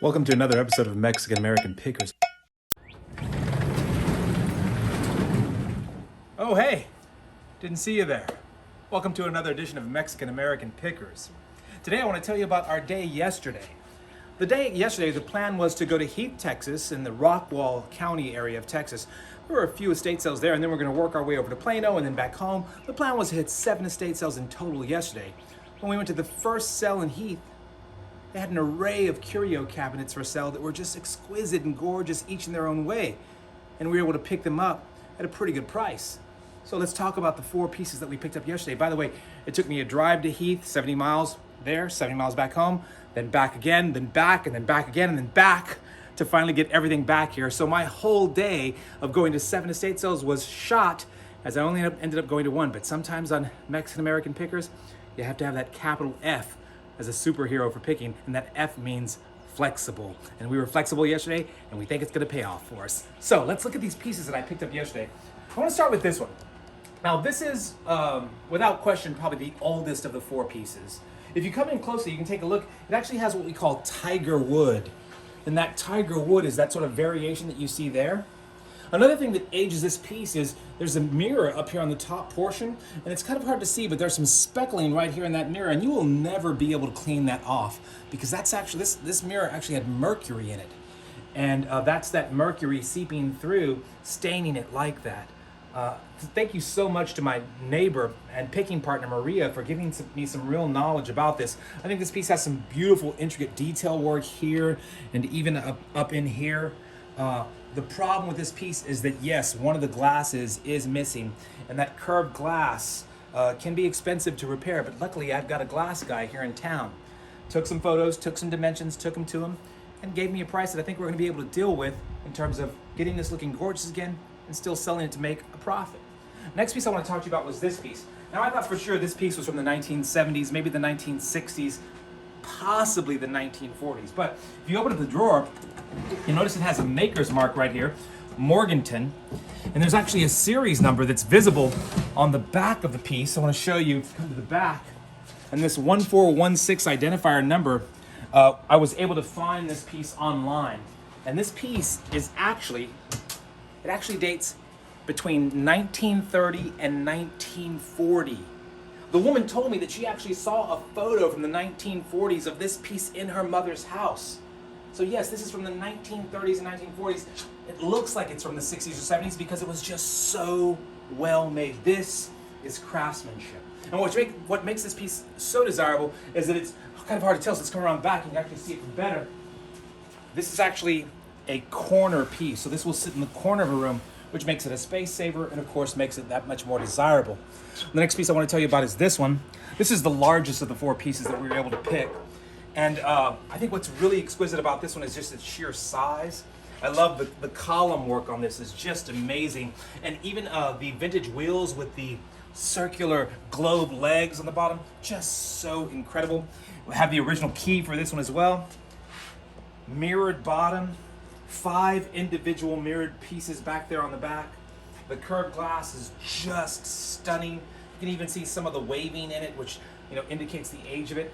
Welcome to another episode of Mexican American Pickers. Oh, hey, didn't see you there. Welcome to another edition of Mexican American Pickers. Today I want to tell you about our day yesterday. The day yesterday, the plan was to go to Heath, Texas, in the Rockwall County area of Texas. There were a few estate sales there, and then we're going to work our way over to Plano and then back home. The plan was to hit 7 estate sales in total yesterday. When we went to the first sale in Heath, they had an array of curio cabinets for sale that were just exquisite and gorgeous, each in their own way. And we were able to pick them up at a pretty good price. So let's talk about the 4 pieces that we picked up yesterday. By the way, it took me a drive to Heath, 70 miles there, 70 miles back home, then back again, then back, and then back again, and then back to finally get everything back here. So my whole day of going to 7 estate sales was shot, as I only ended up going to 1. But sometimes on Mexican American Pickers, you have to have that capital F as a superhero for picking, and that F means flexible. And we were flexible yesterday, and we think it's gonna pay off for us. So let's look at these pieces that I picked up yesterday. I wanna start with this one. Now this is, without question, probably the oldest of the 4 pieces. If you come in closely, you can take a look. It actually has what we call tiger wood. And that tiger wood is that sort of variation that you see there. Another thing that ages this piece is there's a mirror up here on the top portion, and it's kind of hard to see, but there's some speckling right here in that mirror, and you will never be able to clean that off because that's actually, this mirror actually had mercury in it. And that's that mercury seeping through, staining it like that. Thank you so much to my neighbor and picking partner, Maria, for giving me some real knowledge about this. I think this piece has some beautiful, intricate detail work here and even up in here. The problem with this piece is that, yes, one of the glasses is missing, and that curved glass can be expensive to repair, but luckily I've got a glass guy here in town. Took some photos, took some dimensions, took them to him, and gave me a price that I think we're going to be able to deal with in terms of getting this looking gorgeous again and still selling it to make a profit. Next piece I want to talk to you about was this piece. Now I thought for sure this piece was from the 1970s, maybe the 1960s, possibly the 1940s. But if you open up the drawer, you notice it has a maker's mark right here, Morganton, and there's actually a series number that's visible on the back of the piece. I want to show you, come to the back, and this 1416 identifier number, I was able to find this piece online. And this piece is actually, it actually dates between 1930 and 1940. The woman told me that she actually saw a photo from the 1940s of this piece in her mother's house. So yes, this is from the 1930s and 1940s. It looks like it's from the 60s or 70s because it was just so well made. This is craftsmanship. And what makes this piece so desirable is that it's kind of hard to tell, so let's come around back and you can actually see it better. This is actually a corner piece, so this will sit in the corner of a room, which makes it a space saver and of course makes it that much more desirable. The next piece I want to tell you about is this one. This is the largest of the 4 pieces that we were able to pick. And I think what's really exquisite about this one is just its sheer size. I love the column work on this is just amazing. And even the vintage wheels with the circular globe legs on the bottom, just so incredible. We have the original key for this one as well. Mirrored bottom, 5 individual mirrored pieces back there on the back. The curved glass is just stunning. You can even see some of the waving in it, which indicates the age of it.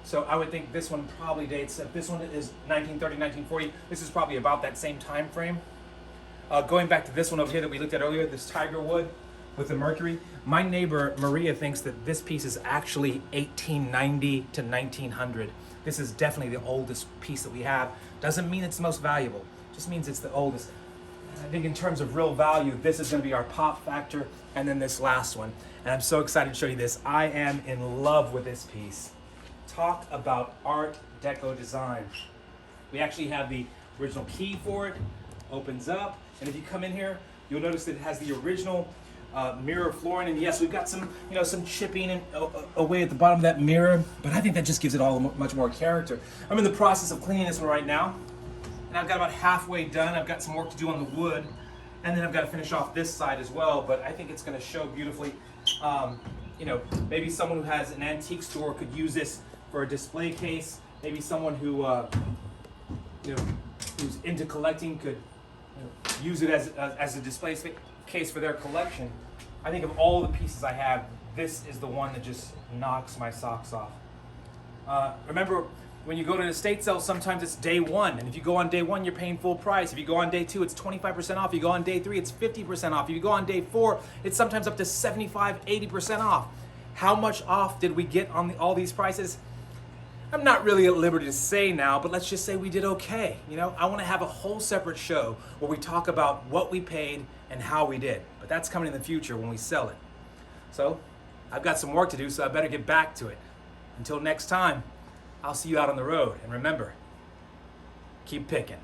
So I would think this one probably dates, if this one is 1930, 1940, this is probably about that same time frame. Going back to this one over here that we looked at earlier, this tiger wood with the mercury, my neighbor Maria thinks that this piece is actually 1890 to 1900. This is definitely the oldest piece that we have. Doesn't mean it's the most valuable, just means it's the oldest. I think in terms of real value, this is going to be our pop factor, and then this last one. And I'm so excited to show you this. I am in love with this piece. Talk about Art Deco design. We actually have the original key for it, opens up, and if you come in here, you'll notice that it has the original mirror flooring, and yes, we've got some, some chipping and away at the bottom of that mirror, but I think that just gives it all much more character. I'm in the process of cleaning this one right now, and I've got about halfway done. I've got some work to do on the wood, and then I've got to finish off this side as well, but I think it's going to show beautifully. Maybe someone who has an antique store could use this for a display case. Maybe someone who who's into collecting could use it as a display case for their collection. I think of all the pieces I have, this is the one that just knocks my socks off. Remember When you go to an estate sale, sometimes it's day one. And if you go on day one, you're paying full price. If you go on day two, it's 25% off. If you go on day three, it's 50% off. If you go on day four, it's sometimes up to 75, 80% off. How much off did we get on all these prices? I'm not really at liberty to say now, but let's just say we did okay. You know, I want to have a whole separate show where we talk about what we paid and how we did. But that's coming in the future when we sell it. So I've got some work to do, so I better get back to it. Until next time, I'll see you out on the road. And remember, keep picking.